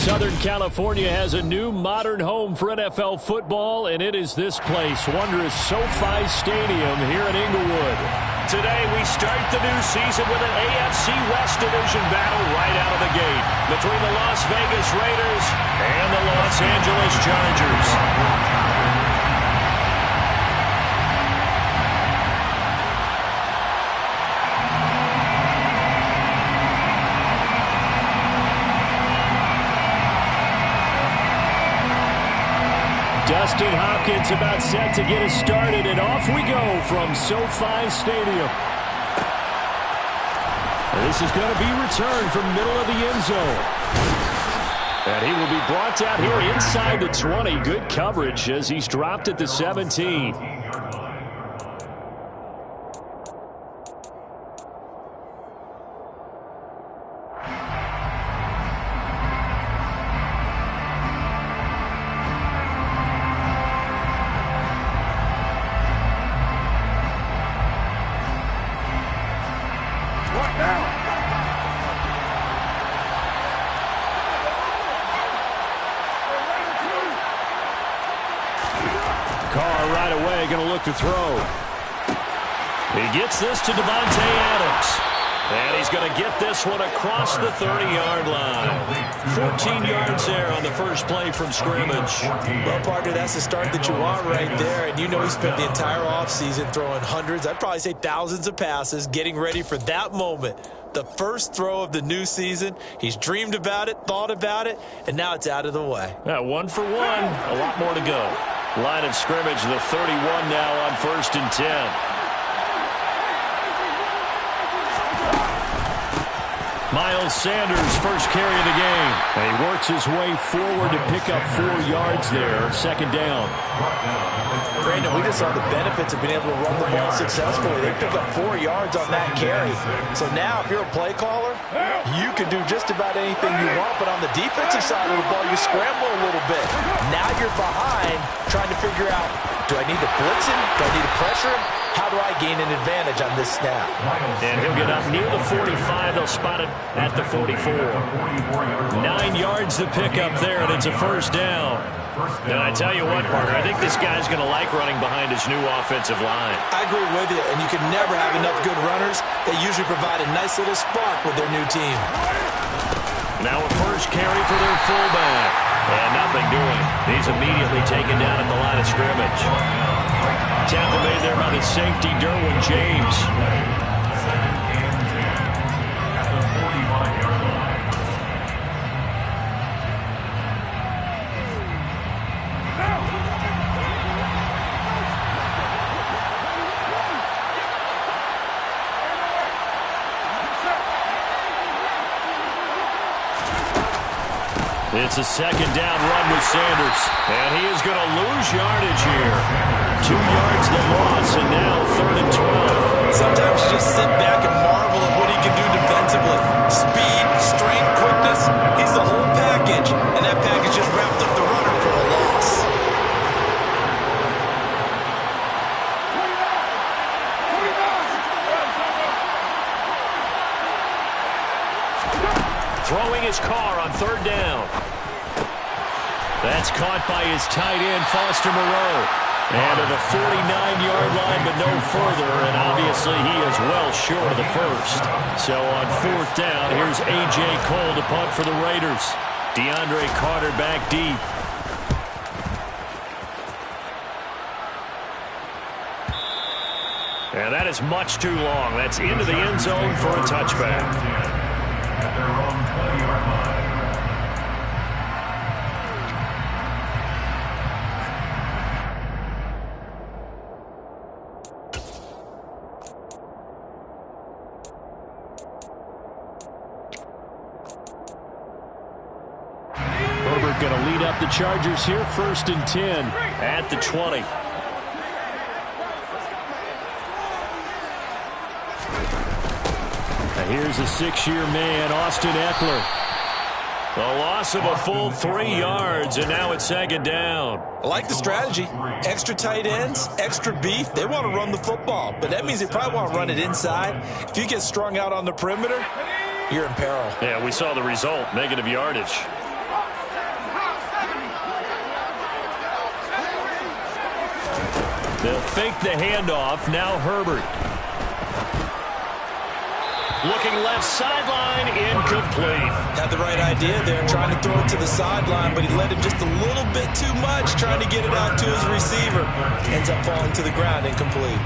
Southern California has a new modern home for NFL football, and it is this place, wondrous SoFi Stadium here in Inglewood. Today we start the new season with an AFC West Division battle right out of the gate between the Las Vegas Raiders and the Los Angeles Chargers. Dustin Hopkins about set to get us started, and off we go from SoFi Stadium. This is going to be returned from middle of the end zone. And he will be brought down here inside the 20. Good coverage as he's dropped at the 17. To throw. He gets this to Devontae Adams. And he's going to get this one across the 30-yard line. 14 yards there on the first play from scrimmage. Well, partner, that's the start that you want right there. And you know he spent the entire offseason throwing hundreds, I'd probably say thousands of passes, getting ready for that moment. The first throw of the new season. He's dreamed about it, thought about it, and now it's out of the way. 1 for 1. A lot more to go. Line of scrimmage, the 31 now on 1st and 10. Miles Sanders, first carry of the game. And he works his way forward to pick up 4 yards there. Second down. Brandon, we just saw the benefits of being able to run the ball successfully. They pick up 4 yards on that carry. So now if you're a play caller, you can do just about anything you want. But on the defensive side of the ball, you scramble a little bit. Now you're behind trying to figure out, do I need to blitz him? Do I need to pressure him? How do I gain an advantage on this snap? And he'll get up near the 45. They'll spot it at the 44. 9 yards to pick up there, and it's a first down. And I tell you what, partner, I think this guy's going to like running behind his new offensive line. I agree with you, and you can never have enough good runners. They usually provide a nice little spark with their new team. Now a first carry for their fullback. And nothing doing. He's immediately taken down at the line of scrimmage. Tackle made there by the safety, Derwin James. It's a second down run with Sanders. And he is going to lose yardage here. 2 yards the loss, and now 3rd and 12. Sometimes you just sit back and marvel at what he can do defensively. Speed, strength, quickness. He's the whole package. And that package just wrapped up the runner for a loss. Throwing his car on 3rd down. That's caught by his tight end, Foster Moreau. And to the 49-yard line, but no further. And obviously he is well short of the first. So on 4th down, here's A.J. Cole to punt for the Raiders. DeAndre Carter back deep. And that is much too long. That's into the end zone for a touchback. Herbert going to lead up the Chargers here, 1st and 10 at the 20. Now here's a 6-year man, Austin Eckler. The loss of a full 3 yards, and now it's 2nd down. I like the strategy. Extra tight ends, extra beef. They want to run the football, but that means they probably want to run it inside. If you get strung out on the perimeter, you're in peril. Yeah, we saw the result, negative yardage. They'll fake the handoff. Now Herbert. Looking left sideline, incomplete. Had the right idea there, trying to throw it to the sideline, but he led him just a little bit too much, trying to get it out to his receiver. Ends up falling to the ground, incomplete.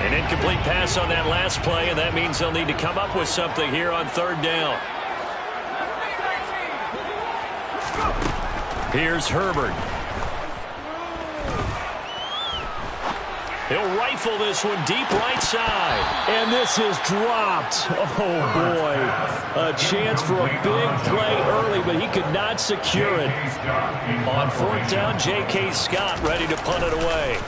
An incomplete pass on that last play, and that means they'll need to come up with something here on third down. Here's Herbert. He'll rifle this one deep right side. And this is dropped. Oh, boy. A chance for a big play early, but he could not secure it. On fourth down, J.K. Scott ready to punt it away.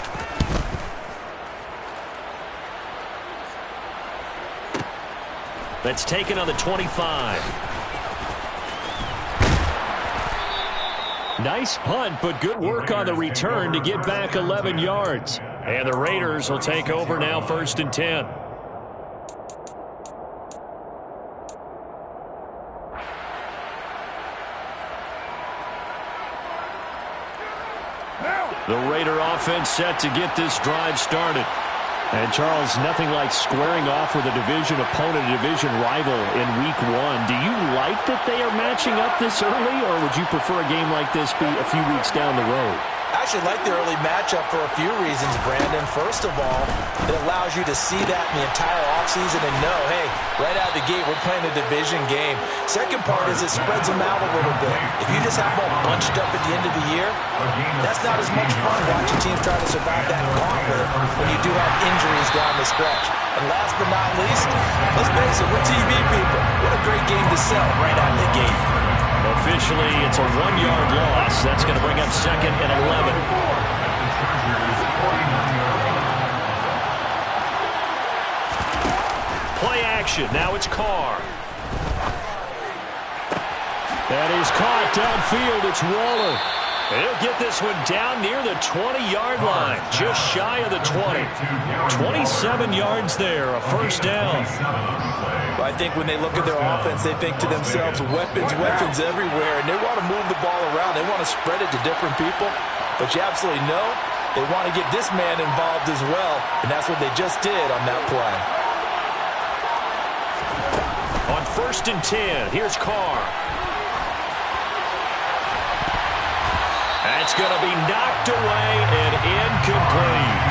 That's taken on the 25. Nice punt, but good work on the return to get back 11 yards. And the Raiders will take over now, 1st and 10. The Raider offense set to get this drive started. And, Charles, nothing like squaring off with a division opponent, a division rival in Week 1. Do you like that they are matching up this early, or would you prefer a game like this be a few weeks down the road? I actually like the early matchup for a few reasons, Brandon. First of all, it allows you to see that in the entire offseason and know, hey, right out of the gate, we're playing a division game. Second part is it spreads them out a little bit. If you just have them all bunched up at the end of the year, that's not as much fun watching teams try to survive that gauntlet when you do have injuries down the stretch. And last but not least, let's face it, we're TV people. What a great game to sell right out of the gate. Officially, it's a 1-yard loss. That's going to bring up 2nd and 11. Play action. Now it's Carr. That is caught downfield. It's Waller. He'll get this one down near the 20-yard line, just shy of the 20. 27 yards there, a 1st down. I think when they look at their offense, they think to themselves, weapons, weapons everywhere, and they want to move the ball around. They want to spread it to different people, but you absolutely know they want to get this man involved as well, and that's what they just did on that play. On 1st and 10, here's Carr. That's going to be knocked away and incomplete.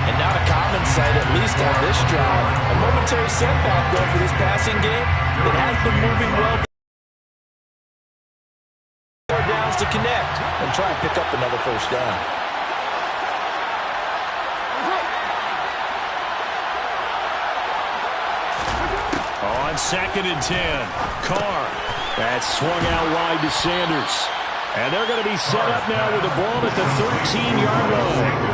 And not a common sight, at least on this drive. A momentary setback, though, for this passing game. It has been moving well. 4 downs to connect and try and pick up another 1st down. On 2nd and 10, Carr. That's swung out wide to Sanders. And they're going to be set up now with the ball at the 13-yard line.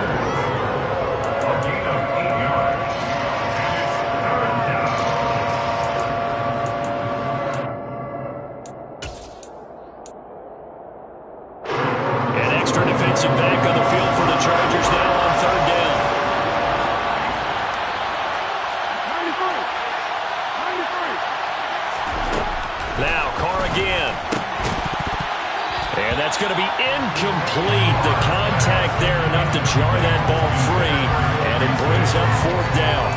Back on the field for the Chargers now on 3rd down. Now Carr again. And that's going to be incomplete. The contact there enough to jar that ball free, and it brings up 4th down.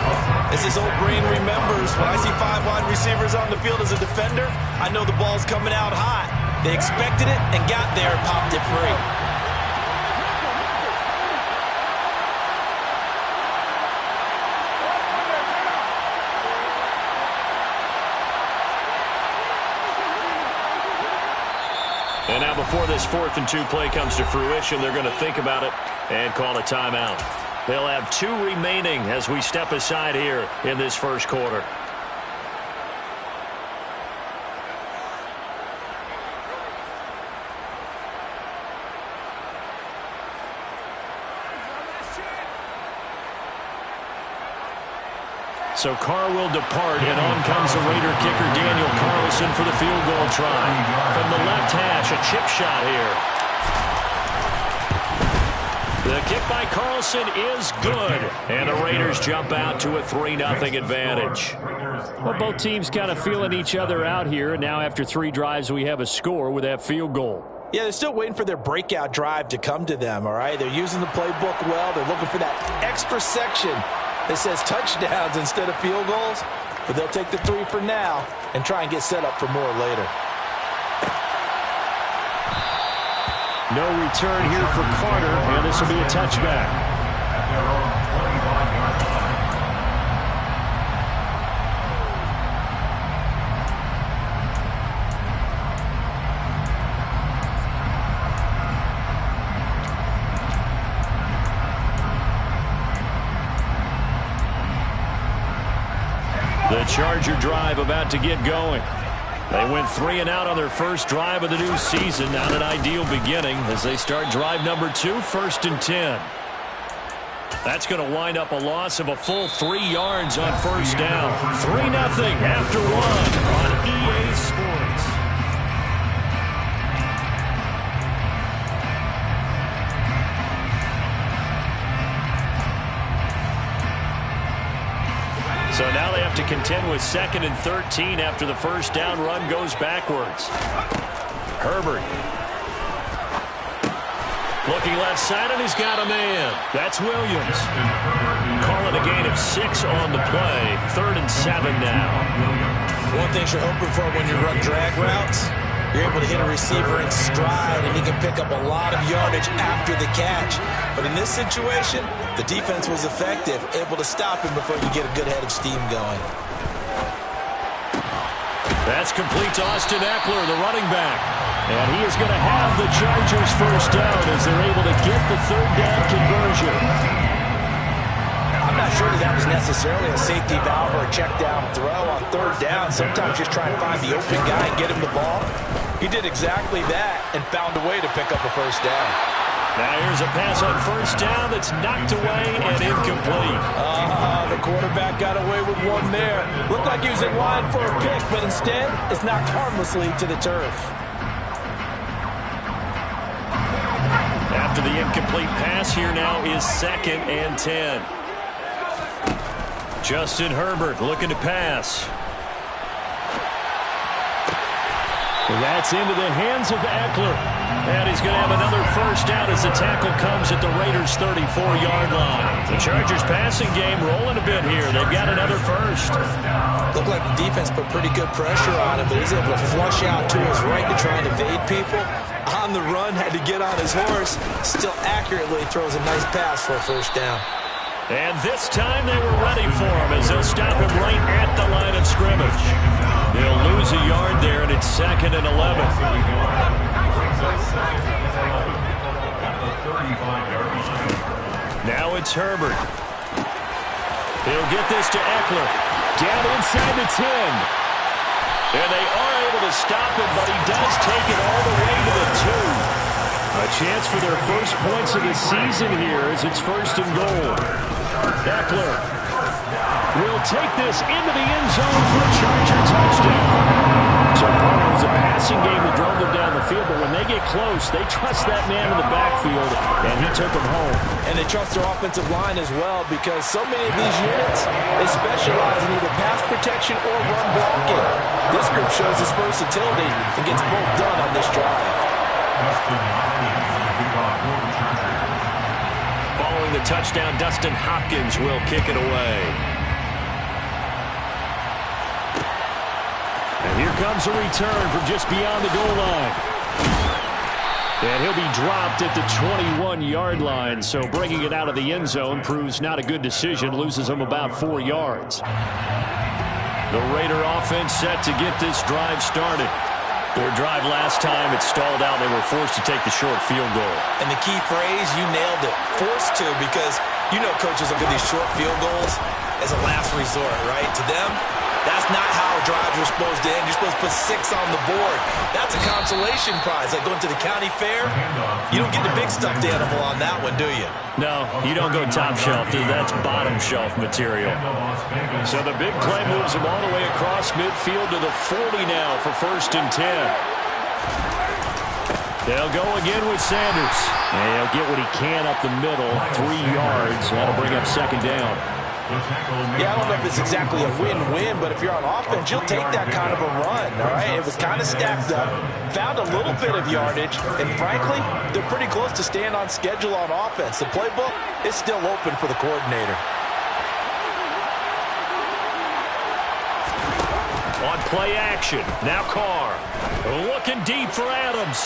As his old brain remembers, when I see 5 wide receivers on the field as a defender, I know the ball's coming out hot. They expected it and got there and popped it free. And now before this 4th and 2 play comes to fruition, they're going to think about it and call a timeout. They'll have 2 remaining as we step aside here in this 1st quarter. So Carr will depart, and on comes the Raider kicker, Daniel Carlson, for the field goal try. From the left hash, a chip shot here. The kick by Carlson is good. And the Raiders jump out to a 3-0 advantage. Well, both teams kind of feeling each other out here. And now after 3 drives, we have a score with that field goal. Yeah, they're still waiting for their breakout drive to come to them, all right? They're using the playbook well. They're looking for that extra section that says touchdowns instead of field goals. But they'll take the 3 for now and try and get set up for more later. No return here for Carter, and this will be a touchback. The Charger drive about to get going. They went 3 and out on their first drive of the new season. Not an ideal beginning as they start drive number 2, 1st and 10. That's going to wind up a loss of a full 3 yards on first down. 3-0 after 1 on EA Sports. So now they have to contend with 2nd and 13 after the first down run goes backwards. Herbert. Looking left side, and he's got a man. That's Williams. Calling a gain of 6 on the play. 3rd and 7 now. One thing you're hoping for when you run drag routes, you're able to hit a receiver in stride, and he can pick up a lot of yardage after the catch. But in this situation, the defense was effective, able to stop him before you get a good head of steam going. That's complete to Austin Eckler, the running back. And he is going to have the Chargers first down as they're able to get the 3rd down conversion. I'm not sure that was necessarily a safety valve or a check down throw on 3rd down. Sometimes just try and find the open guy and get him the ball. He did exactly that and found a way to pick up a first down. Now here's a pass on first down that's knocked away and incomplete. The quarterback got away with one there. Looked like he was in line for a pick, but instead it's knocked harmlessly to the turf. After the incomplete pass, here now is 2nd and 10. Justin Herbert looking to pass. That's into the hands of Eckler. And he's going to have another first down as the tackle comes at the Raiders' 34-yard line. The Chargers passing game rolling a bit here. They've got another first. Looked like the defense put pretty good pressure on him, but he's able to flush out to his right to try and evade people. On the run, had to get on his horse. Still accurately throws a nice pass for a first down. And this time they were ready for him as they'll stop him right at the line of scrimmage. They'll lose a yard there, and it's 2nd and 11. Now it's Herbert. He'll get this to Eckler. Down inside the 10. And they are able to stop him, but he does take it all the way to the 2. A chance for their first points of the season here as it's 1st and goal. Eckler will take this into the end zone for a Charger touchdown. So part of it was a passing game that drove them down the field, but when they get close, they trust that man in the backfield, and he took them home. And they trust their offensive line as well, because so many of these units, they specialize in either pass protection or run blocking. This group shows its versatility and gets both done on this drive. Following the touchdown, Dustin Hopkins will kick it away. And here comes a return from just beyond the goal line. And he'll be dropped at the 21-yard line, so bringing it out of the end zone proves not a good decision, loses him about 4 yards. The Raider offense set to get this drive started. Their drive last time, it stalled out. They were forced to take the short field goal. And the key phrase, you nailed it, forced to, because you know coaches look at these short field goals as a last resort, right? To them, that's not how drives are supposed to end. You're supposed to put 6 on the board. That's a consolation prize. Like going to the county fair, you don't get the big stuffed animal on that one, do you? No, you don't go top shelf. That's bottom shelf material. So the big play moves them all the way across midfield to the 40 now for 1st and 10. They'll go again with Sanders. And he'll get what he can up the middle, 3 yards. That'll bring up second down. Yeah, I don't know if it's exactly a win-win, but if you're on offense, you'll take that kind of a run, all right? It was kind of stacked up, found a little bit of yardage, and frankly, they're pretty close to staying on schedule on offense. The playbook is still open for the coordinator. On play action, now Carr. Looking deep for Adams.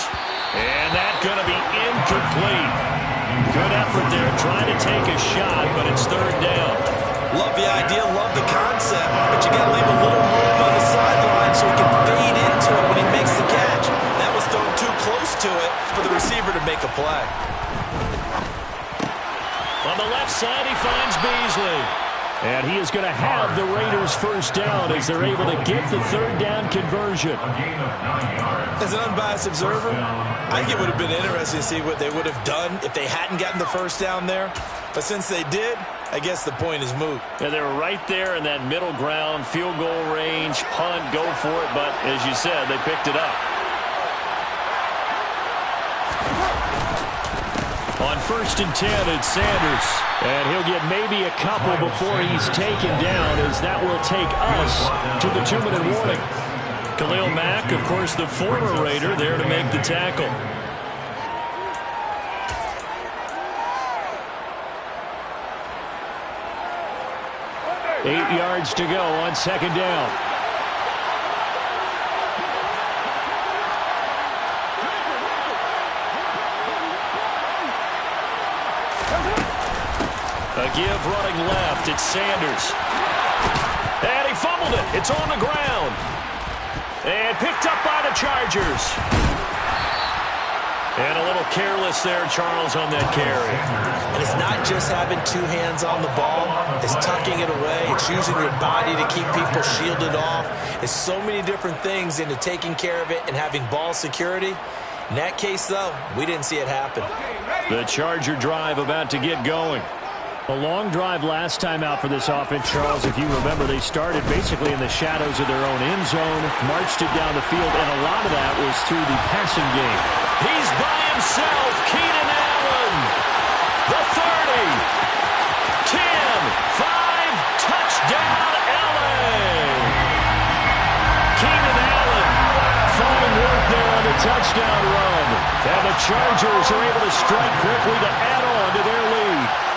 And that's going to be incomplete. Good effort there trying to take a shot, but it's third down. Love the idea, love the concept, but you got to leave a little room on the sideline so he can fade into it when he makes the catch. That was thrown too close to it for the receiver to make a play. On the left side, he finds Beasley. And he is going to have the Raiders first down as they're able to get the third down conversion. As an unbiased observer, I think it would have been interesting to see what they would have done if they hadn't gotten the first down there. But since they did, I guess the point is moot. Yeah, they were right there in that middle ground, field goal range, punt, go for it. But as you said, they picked it up. On 1st and 10, it's Sanders. And he'll get maybe a couple before he's taken down, as that will take us to the 2-minute warning. Khalil Mack, of course, the former Raider, there to make the tackle. Eight yards to go on second down. A give running left. It's Sanders. And he fumbled it. It's on the ground. And picked up by the Chargers. And a little careless there, Charles, on that carry. And it's not just having 2 hands on the ball. It's tucking it away. It's using your body to keep people shielded off. It's so many different things into taking care of it and having ball security. In that case, though, we didn't see it happen. The Charger drive about to get going. A long drive last time out for this offense, Charles. If you remember, they started basically in the shadows of their own end zone, marched it down the field, and a lot of that was through the passing game. He's by himself, Keenan Allen. The 30, 10, 5, touchdown, LA. Keenan Allen, fine work there on the touchdown run. And the Chargers are able to strike quickly to add on to their lead.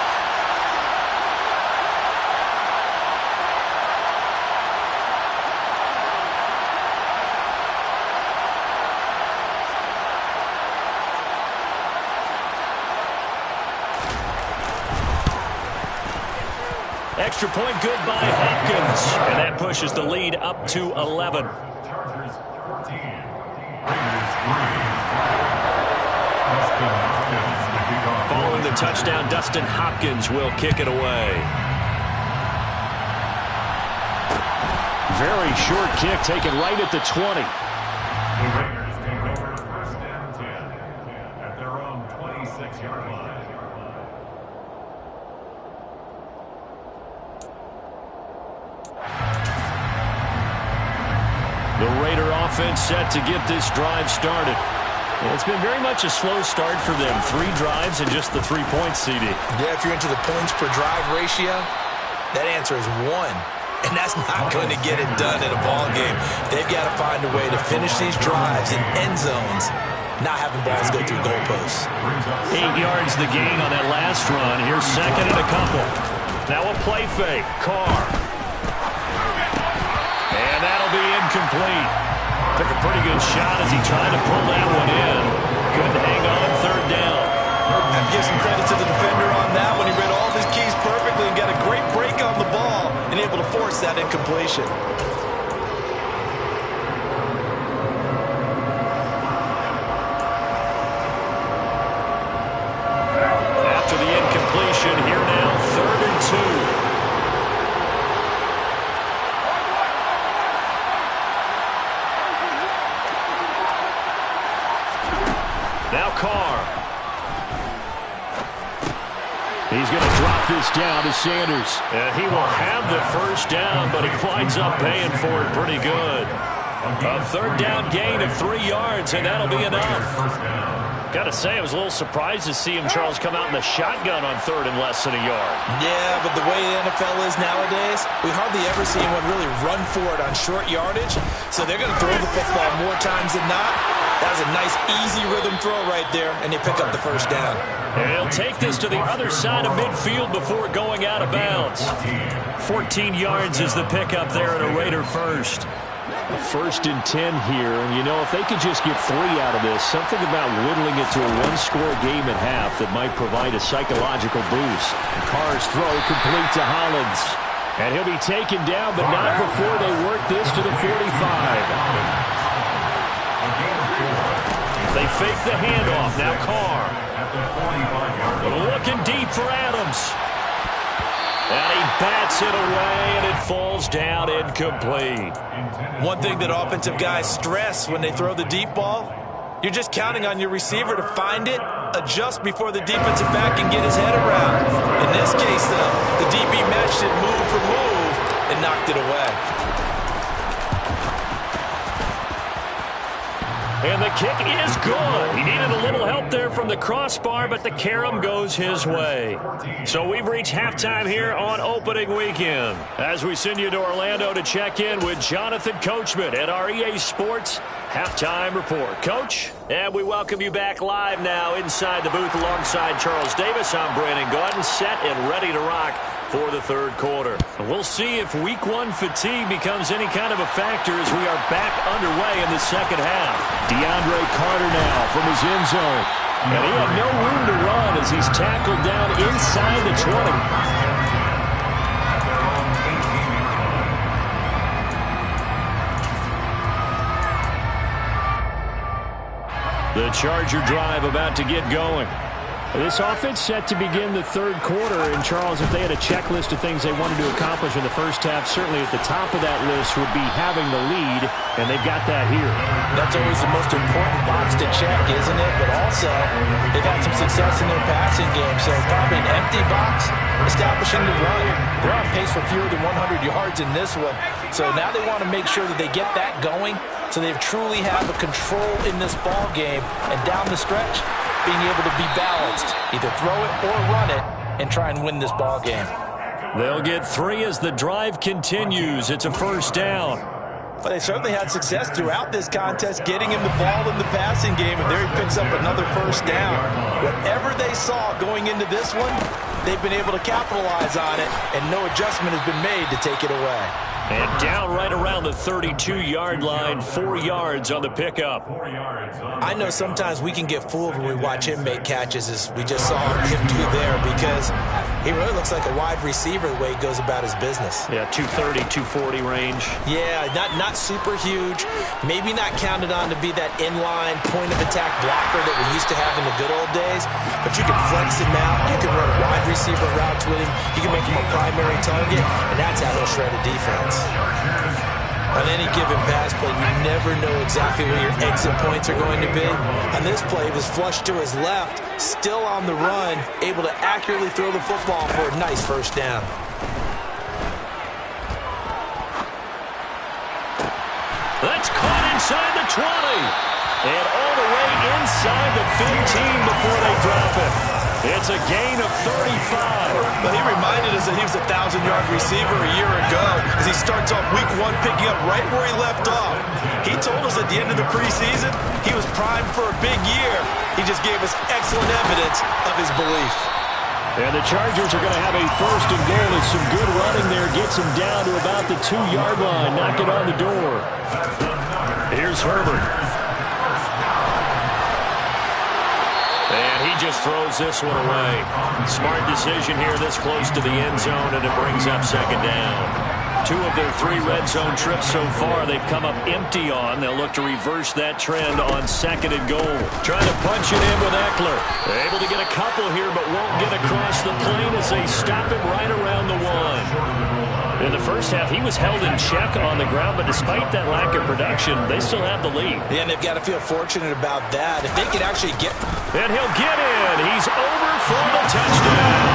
Extra point good by Hopkins. And that pushes the lead up to 11. Chargers 14, Raiders 3. Following the touchdown, Dustin Hopkins will kick it away. Very short kick taken right at the 20. The Raiders take over 1st and 10 at their own 26-yard line. The Raider offense set to get this drive started. It's been very much a slow start for them. 3 drives and just the 3 points, CD. Yeah, if you're into the points per drive ratio, that answer is 1. And that's not going to get it done in a ball game. They've got to find a way to finish these drives in end zones, not having balls go through goalposts. 8 yards the gain on that last run. Here's second and a couple. Now a play fake. Carr. And that'll be incomplete. Took a pretty good shot as he tried to pull that one in. Couldn't hang on third down. I have to give some credit to the defender on that one. He read all of his keys perfectly and got a great break on the ball and able to force that incompletion. After the incompletion, here now, 3rd and 2. Now Carr. He's going to drop this down to Sanders. And he will have the first down, but he winds up paying for it pretty good. A 3rd down gain of 3 yards, and that'll be enough. Got to say, I was a little surprised to see him, Charles, come out in the shotgun on third and less than a yard. Yeah, but the way the NFL is nowadays, we hardly ever see anyone really run for it on short yardage. So they're going to throw the football more times than not. That was a nice, easy rhythm throw right there, and they pick up the first down. And he'll take this to the other side of midfield before going out of bounds. 14 yards is the pickup there at a Raider first. A 1st and 10 here, and you know, if they could just get 3 out of this, something about whittling it to a one-score game at half that might provide a psychological boost. And Carr's throw complete to Hollins. And he'll be taken down, but not before they work this to the 45. They fake the handoff. Now Carr. Looking deep for Adams. And he bats it away, and it falls down incomplete. One thing that offensive guys stress when they throw the deep ball, you're just counting on your receiver to find it, adjust before the defensive back can get his head around. In this case, though, the DB matched it move for move and knocked it away. And the kick is good. He needed a little help there from the crossbar, but the carom goes his way. So we've reached halftime here on opening weekend. As we send you to Orlando to check in with Jonathan Coachman at our EA Sports Halftime Report. Coach, and we welcome you back live now inside the booth alongside Charles Davis. I'm Brandon Gaudin, set and ready to rock for the third quarter. And we'll see if week 1 fatigue becomes any kind of a factor as we are back underway in the second half. DeAndre Carter now from his end zone. And he had no room to run as he's tackled down inside the 20. The Charger drive about to get going. This offense set to begin the third quarter. And, Charles, if they had a checklist of things they wanted to accomplish in the first half, certainly at the top of that list would be having the lead, and they've got that here. That's always the most important box to check, isn't it? But also, they've had some success in their passing game, so probably an empty box, establishing the run. They're on pace for fewer than 100 yards in this one, so now they want to make sure that they get that going so they truly have a control in this ball game, and down the stretch, being able to be balanced, either throw it or run it, and try and win this ball game. They'll get 3 as the drive continues. It's a first down. But they certainly had success throughout this contest, getting him the ball in the passing game, and there he picks up another first down. Whatever they saw going into this one, they've been able to capitalize on it, and no adjustment has been made to take it away. And down right around the 32-yard line, 4 yards on the pickup. I know sometimes we can get fooled when we watch him make catches, as we just saw him do there, because he really looks like a wide receiver the way he goes about his business. Yeah, 230, 240 range. Yeah, not super huge. Maybe not counted on to be that inline point-of-attack blocker that we used to have in the good old days, but you can flex him out. You can run wide receiver routes with him. You can make him a primary target, and that's how he'll shred a defense. On any given pass play, you never know exactly where your exit points are going to be. On this play, he was flushed to his left, still on the run, able to accurately throw the football for a nice first down. That's caught inside the 20. And all the way inside the 15 before they drop it. It's a gain of 35. But he reminded us that he was a 1,000-yard receiver a year ago as he starts off week 1 picking up right where he left off. He told us at the end of the preseason he was primed for a big year. He just gave us excellent evidence of his belief. And the Chargers are going to have a first and goal as some good running there gets him down to about the 2-yard line. Knock it on the door. Here's Herbert. And he just throws this one away. Smart decision here this close to the end zone, and it brings up second down. 2 of their 3 red zone trips so far they've come up empty on. They'll look to reverse that trend on second and goal. Trying to punch it in with Eckler. They're able to get a couple here, but won't get across the plane as they stop him right around the 1. In the first half, he was held in check on the ground, but despite that lack of production, they still have the lead. Yeah, and they've got to feel fortunate about that. If they could actually get... And he'll get in. He's over for the touchdown.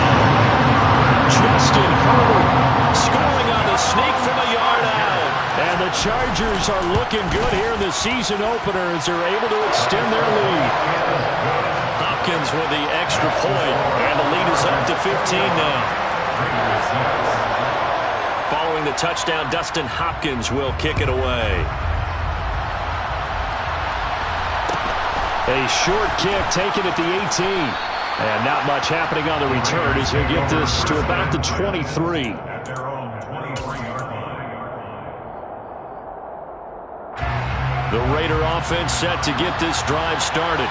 Justin Herbert scoring on the sneak from a yard out. And the Chargers are looking good here in the season opener as they're able to extend their lead. Hopkins with the extra point, and the lead is up to 15 now. Following the touchdown, Dustin Hopkins will kick it away. A short kick taken at the 18. And not much happening on the return as he'll get this to about the 23. At their own 23-yard line. The Raider offense set to get this drive started.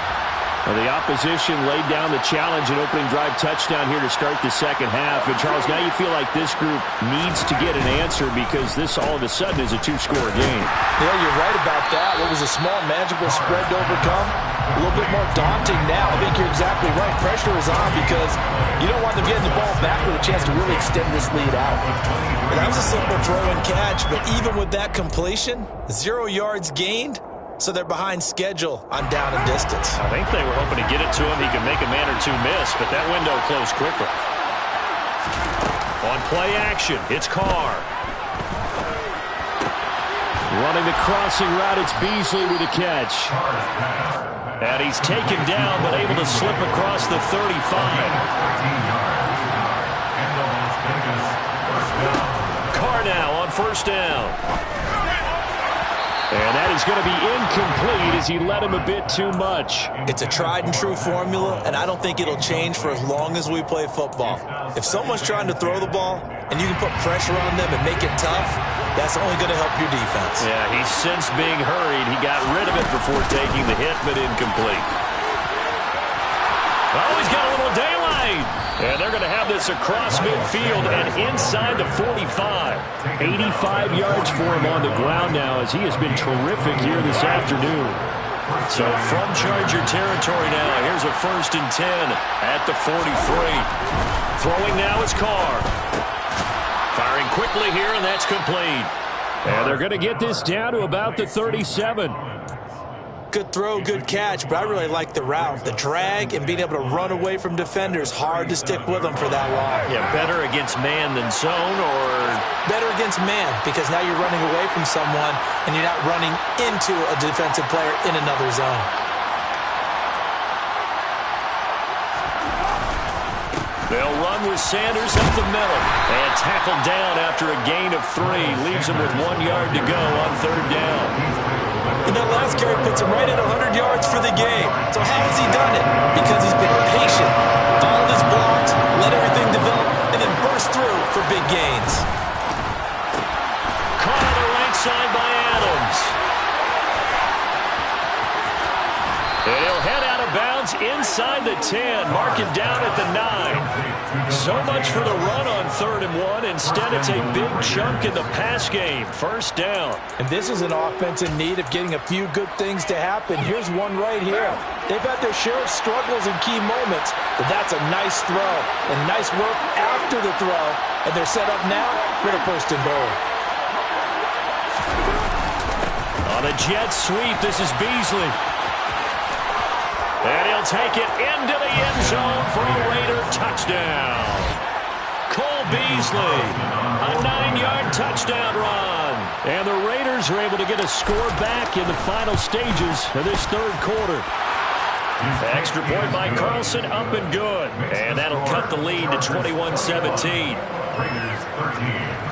Well, the opposition laid down the challenge and opening drive touchdown here to start the second half. And, Charles, now you feel like this group needs to get an answer because this all of a sudden is a two-score game. Yeah, you're right about that. What was a small, manageable spread to overcome, a little bit more daunting now. I think you're exactly right. Pressure is on because you don't want them getting the ball back with a chance to really extend this lead out. Well, that was a simple throw and catch, but even with that completion, 0 yards gained. So they're behind schedule on down and distance. I think they were hoping to get it to him. He could make a man or two miss, but that window closed quickly. On play action, it's Carr. Running the crossing route, it's Beasley with a catch. And he's taken down, but able to slip across the 35. Carr now on first down. And that is going to be incomplete as he led him a bit too much. It's a tried and true formula, and I don't think it'll change for as long as we play football. If someone's trying to throw the ball and you can put pressure on them and make it tough, that's only going to help your defense. Yeah, he's since being hurried. He got rid of it before taking the hit, but incomplete. Oh, he's got a little daylight. And they're going to have this across midfield and inside the 45. 85 yards for him on the ground now as he has been terrific here this afternoon. So from Charger territory now, here's a 1st and 10 at the 43. Throwing now is Carr. Firing quickly here, and that's complete. And they're going to get this down to about the 37. Good throw, good catch, but I really like the route. The drag and being able to run away from defenders, hard to stick with them for that long. Yeah, better against man than zone, or? Better against man, because now you're running away from someone and you're not running into a defensive player in another zone. They'll run with Sanders up the middle. And tackled down after a gain of 3. Leaves him with 1 yard to go on 3rd down. And that last carry puts him right at 100 yards for the game. So how has he done it? Because he's been patient, followed his blocks, let everything develop, and then burst through for big gains. Caught on the right side by Adams. And he'll head out of bounds inside the 10, marking down at the 9. So much for the run on 3rd and 1. Instead, it's a big chunk in the pass game. 1st down. And this is an offense in need of getting a few good things to happen. Here's one right here. They've had their share of struggles in key moments, but that's a nice throw and nice work after the throw. And they're set up now for the 1st and goal. On a jet sweep, this is Beasley. And he'll take it into the end zone for a Raider touchdown. Cole Beasley, a 9-yard touchdown run. And the Raiders are able to get a score back in the final stages of this 3rd quarter. Extra point by Carlson, up and good. And that'll cut the lead to 21-17. Raiders 13.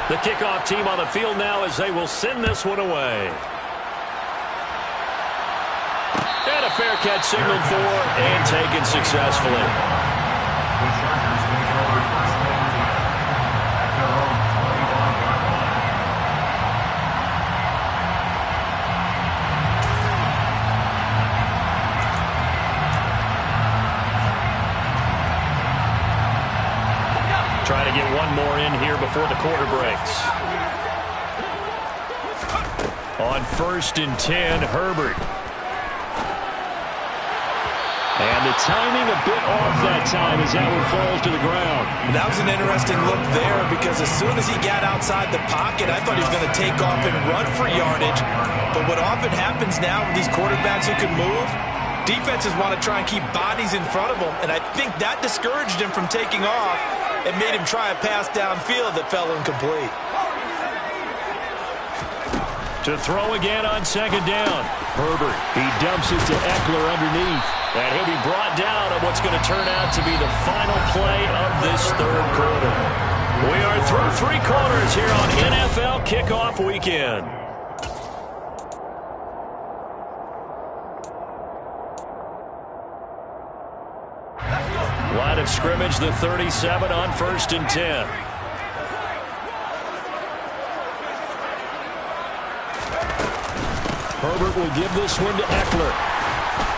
The kickoff team on the field now as they will send this one away. And a fair catch signaled for and taken successfully. The Chargers take over 1st and 10 at their own 21-yard line. Trying to get one more in here before the quarter breaks. On 1st and 10, Herbert. And the timing a bit off that time as that one falls to the ground. That was an interesting look there because as soon as he got outside the pocket, I thought he was going to take off and run for yardage. But what often happens now with these quarterbacks who can move, defenses want to try and keep bodies in front of them, and I think that discouraged him from taking off and made him try a pass downfield that fell incomplete. To throw again on second down. Herbert, he dumps it to Eckler underneath. And he'll be brought down at what's going to turn out to be the final play of this third quarter. We are through 3 quarters here on NFL Kickoff Weekend. Line of scrimmage, the 37 on 1st and 10. Herbert will give this one to Eckler.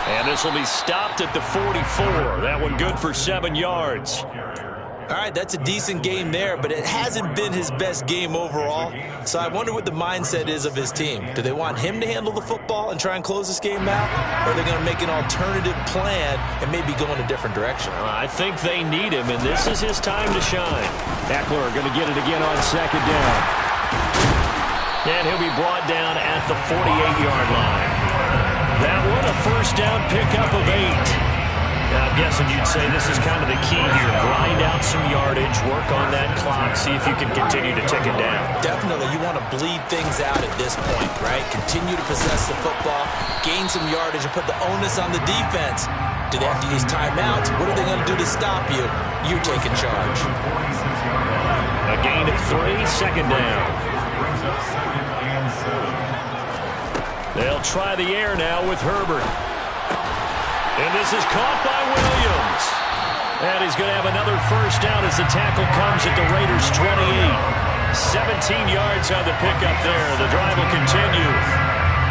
And this will be stopped at the 44. That one good for 7 yards. All right, that's a decent game there, but it hasn't been his best game overall. So I wonder what the mindset is of his team. Do they want him to handle the football and try and close this game out? Or are they going to make an alternative plan and maybe go in a different direction? I think they need him, and this is his time to shine. Eckler going to get it again on second down. And he'll be brought down at the 48-yard line. That one, a first down pickup of 8. Now, I'm guessing you'd say this is kind of the key here. Grind out some yardage, work on that clock, see if you can continue to tick it down. Definitely. You want to bleed things out at this point, right? Continue to possess the football, gain some yardage, and put the onus on the defense. Do they have to use timeouts? What are they going to do to stop you? You're taking charge. A gain of 3, second down. They'll try the air now with Herbert. And this is caught by Williams. And he's going to have another first down as the tackle comes at the Raiders' 28. 17 yards on the pickup there. The drive will continue.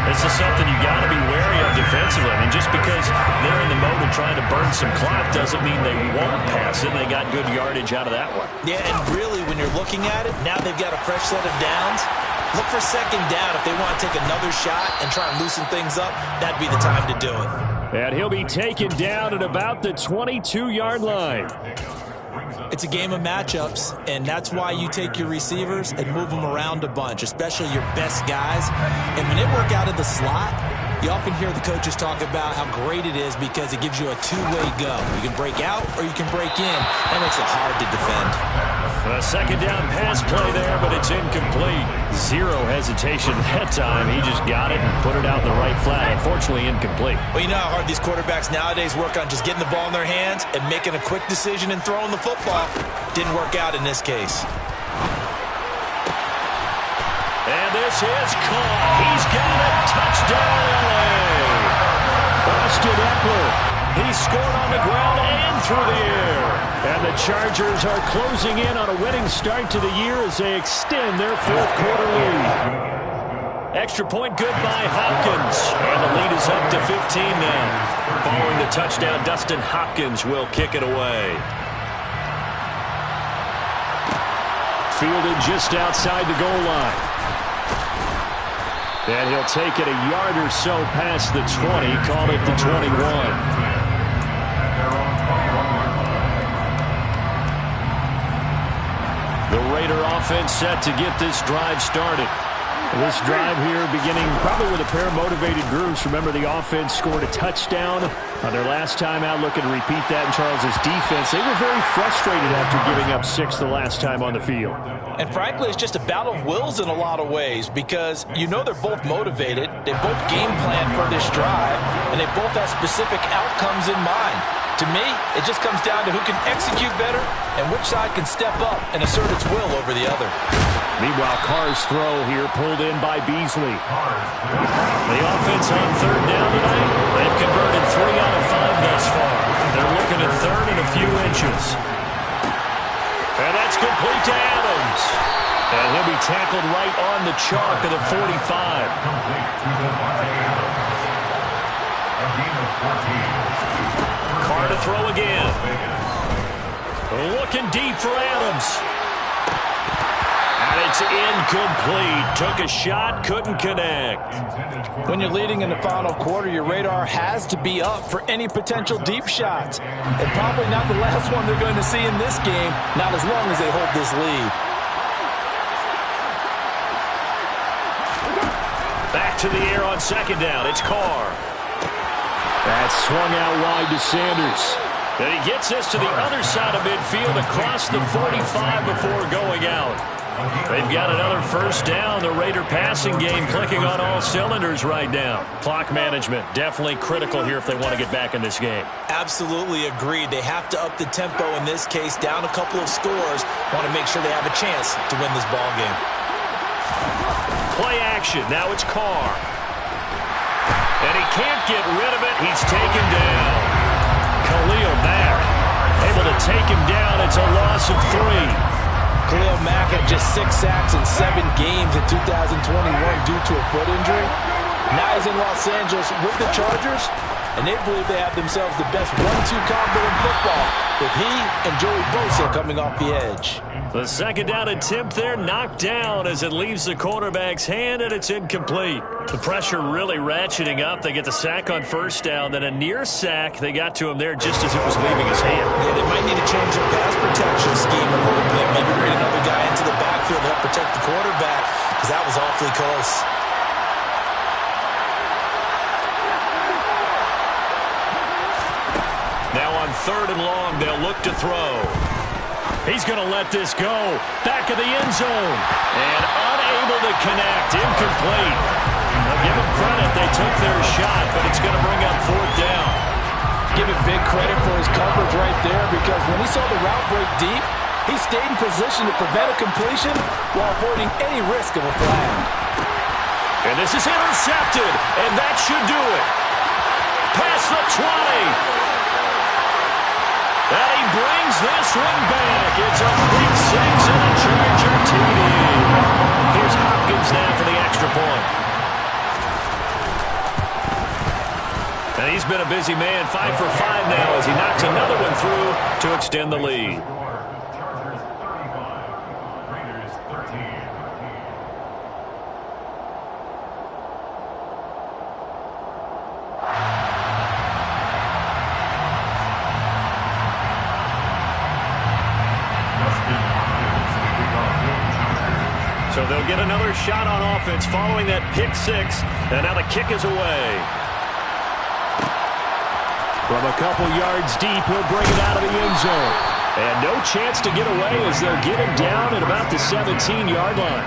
This is something you got to be wary of defensively. I mean, just because they're in the mode of trying to burn some clock doesn't mean they won't pass it. They got good yardage out of that one. Yeah, and really, when you're looking at it, now they've got a fresh set of downs. Look for second down. If they want to take another shot and try and loosen things up, that'd be the time to do it. And he'll be taken down at about the 22-yard line. It's a game of matchups, and that's why you take your receivers and move them around a bunch, especially your best guys. And when they work out of the slot, you often hear the coaches talk about how great it is because it gives you a two-way go. You can break out or you can break in. That makes it hard to defend. A second down pass play there, but it's incomplete. Zero hesitation that time. He just got it and put it out in the right flat. Unfortunately, incomplete. Well, you know how hard these quarterbacks nowadays work on just getting the ball in their hands and making a quick decision and throwing the football. Didn't work out in this case. And this is caught. He's got it. Touchdown, LA. Austin Eckler. He scored on the ground and through the air. And the Chargers are closing in on a winning start to the year as they extend their fourth quarter lead. Extra point good by Hopkins. And the lead is up to 15 now. Following the touchdown, Dustin Hopkins will kick it away. Fielded just outside the goal line. And he'll take it a yard or so past the 20, call it the 21. The Raider offense set to get this drive started. This drive here beginning probably with a pair of motivated groups. Remember, the offense scored a touchdown on their last time out, looking to repeat that in Charles's defense. They were very frustrated after giving up 6 the last time on the field. And frankly, it's just a battle of wills in a lot of ways because you know they're both motivated. They both game plan for this drive, and they both have specific outcomes in mind. To me, it just comes down to who can execute better and which side can step up and assert its will over the other. Meanwhile, Carr's throw here pulled in by Beasley. The offense on third down tonight, they've converted 3 out of 5 thus far. They're looking at third and a few inches. And that's complete to Adams. And he'll be tackled right on the chalk of the 45. Carr to throw again. Looking deep for Adams. And it's incomplete. Took a shot, couldn't connect. When you're leading in the final quarter, your radar has to be up for any potential deep shots. And probably not the last one they're going to see in this game, not as long as they hold this lead. Back to the air on second down. It's Carr. That's swung out wide to Sanders. And he gets this to the other side of midfield across the 45 before going out. They've got another first down. The Raider passing game clicking on all cylinders right now. Clock management definitely critical here if they want to get back in this game. Absolutely agreed. They have to up the tempo in this case, down a couple of scores. Want to make sure they have a chance to win this ball game. Play action. Now it's Carr. And he can't get rid of it. He's taken down. Khalil Mack able to take him down. It's a loss of 3. Khalil Mack had just 6 sacks in 7 games in 2021 due to a foot injury. Now he's in Los Angeles with the Chargers, and they believe they have themselves the best 1-2 combo in football with he and Joey Bosa coming off the edge. The second down attempt there knocked down as it leaves the quarterback's hand, and it's incomplete. The pressure really ratcheting up. They get the sack on first down, then a near sack. They got to him there just as it was leaving his hand. Yeah, they might need to change their pass protection scheme a little bit. Maybe bring another guy into the backfield to help protect the quarterback, because that was awfully close. Now on 3rd and long, they'll look to throw. He's going to let this go. Back of the end zone. And unable to connect. Incomplete. Now give them credit. They took their shot, but it's going to bring up 4th down. Give him big credit for his coverage right there, because when he saw the route break deep, he stayed in position to prevent a completion while avoiding any risk of a flag. And this is intercepted, and that should do it. Past the 20. And he brings this one back. It's a big 6 and a Charger TD. Here's Hopkins now for the extra point. And he's been a busy man, 5 for 5 now as he knocks another one through to extend the lead. Chargers 35, Raiders 13. So they'll get another shot on offense following that pick 6. And now the kick is away. From a couple yards deep, he'll bring it out of the end zone. And no chance to get away as they'll get him down at about the 17-yard line.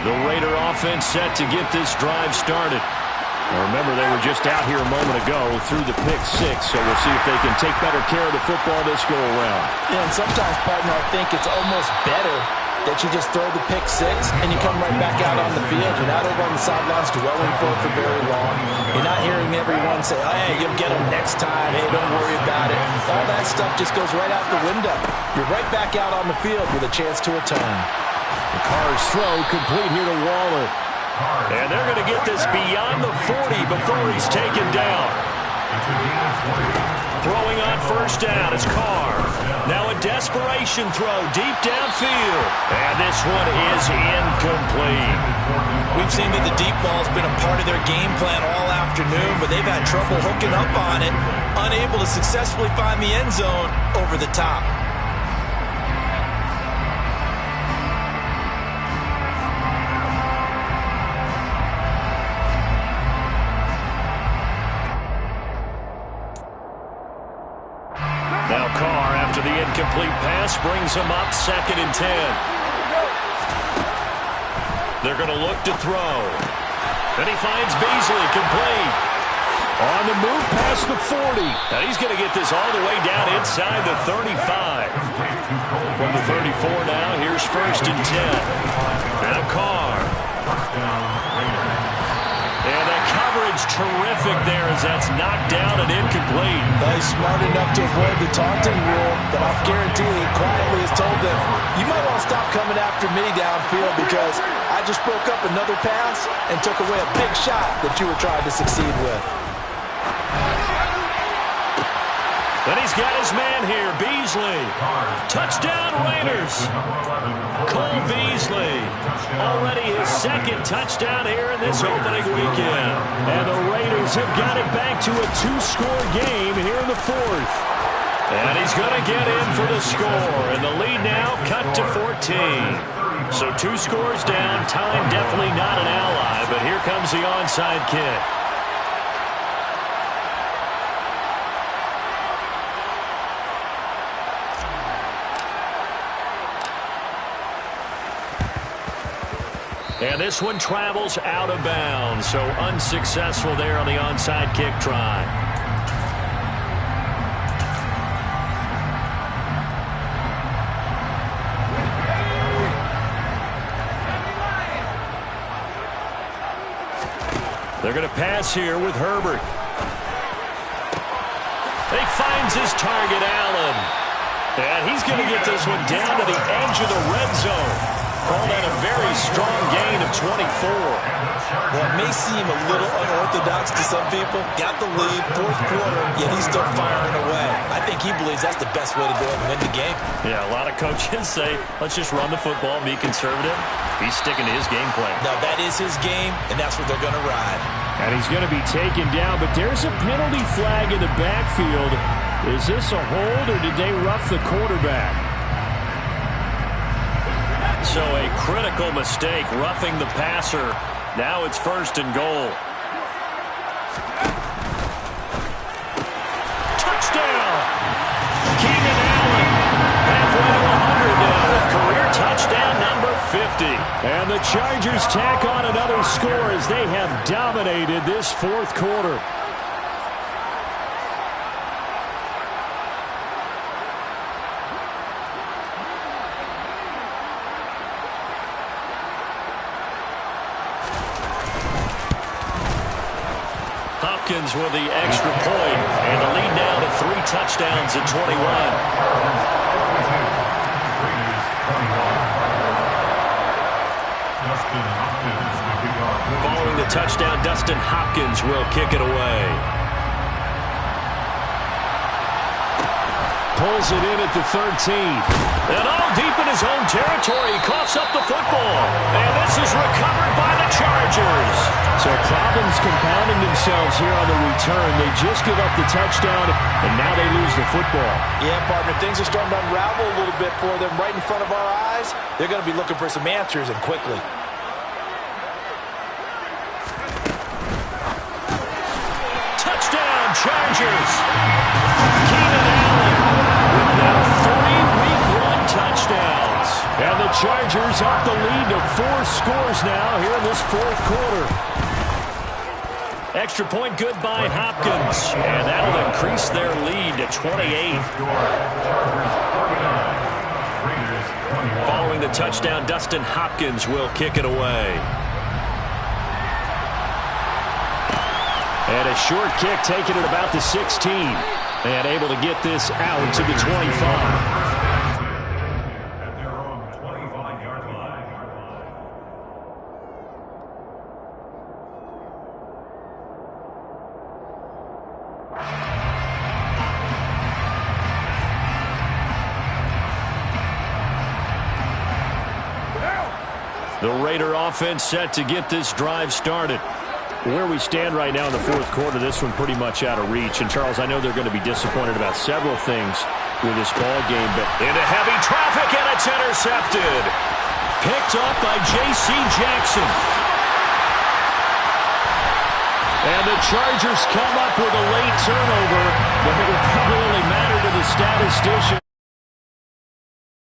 The Raider offense set to get this drive started. Now remember, they were just out here a moment ago through the pick 6, so we'll see if they can take better care of the football this go-around. Yeah, and sometimes, partner, I think it's almost better that you just throw the pick 6 and you come right back out on the field. You're not over on the sidelines dwelling for very long. You're not hearing everyone say, oh, hey, you'll get them next time. Hey, don't worry about it. All that stuff just goes right out the window. You're right back out on the field with a chance to atone. The Carr's throw complete here to Waller. And they're going to get this beyond the 40 before he's taken down. Throwing on first down is Carr. Now a desperation throw deep downfield. And this one is incomplete. We've seen that the deep ball's been a part of their game plan all afternoon, but they've had trouble hooking up on it, unable to successfully find the end zone over the top. Now Carr, after the incomplete pass, brings him up 2nd and 10. They're going to look to throw. And he finds Beasley complete. On the move past the 40. And he's going to get this all the way down inside the 35. From the 34 now, here's 1st and 10. Now Carr. And the coverage terrific there as that's knocked down and incomplete. He's smart enough to avoid the taunting rule, but I'll guarantee he quietly has told them, you might want to stop coming after me downfield because I just broke up another pass and took away a big shot that you were trying to succeed with. And he's got his man here, Beasley. Touchdown, Raiders. Cole Beasley, already his second touchdown here in this opening weekend. And the Raiders have got it back to a two-score game here in the fourth. And he's going to get in for the score. And the lead now cut to 14. So 2 scores down. Time definitely not an ally, but here comes the onside kick. And this one travels out of bounds, so unsuccessful there on the onside kick try. They're going to pass here with Herbert. He finds his target, Allen. And he's going to get this one down to the edge of the red zone. Call that a very strong gain of 24. Well, it may seem a little unorthodox to some people. Got the lead, fourth quarter, yet he's still firing away. I think he believes that's the best way to go and win the game. Yeah, a lot of coaches say, let's just run the football, be conservative. He's sticking to his game plan. Now, that is his game, and that's what they're going to ride. And he's going to be taken down, but there's a penalty flag in the backfield. Is this a hold, or did they rough the quarterback? So a critical mistake, roughing the passer. Now it's 1st and goal. Touchdown! Keenan Allen, halfway to 100 now. Career touchdown number 50. And the Chargers tack on another score as they have dominated this fourth quarter. Hopkins with the extra point, and the lead now to 3 touchdowns at 21. Following the touchdown, Dustin Hopkins will kick it away. Pulls it in at the 13. And all deep in his own territory, he coughs up the football. And this is recovered by the Chargers. So problems compounding themselves here on the return. They just give up the touchdown, and now they lose the football. Yeah, partner, things are starting to unravel a little bit for them right in front of our eyes. They're going to be looking for some answers, and quickly. Touchdown, Chargers. Keenan Allen with now 3 Week 1 touchdowns. And the Chargers up the lead to 4 scores now here in this fourth quarter. Extra point good by Hopkins. And that'll increase their lead to 28. Following the touchdown, Dustin Hopkins will kick it away. And a short kick taken at about the 16. And able to get this out to the 25. The Raider offense set to get this drive started. Where we stand right now in the fourth quarter, this one pretty much out of reach. And, Charles, I know they're going to be disappointed about several things with this ball game, but into heavy traffic, and it's intercepted. Picked up by J.C. Jackson. And the Chargers come up with a late turnover, but it will probably only matter to the statistician.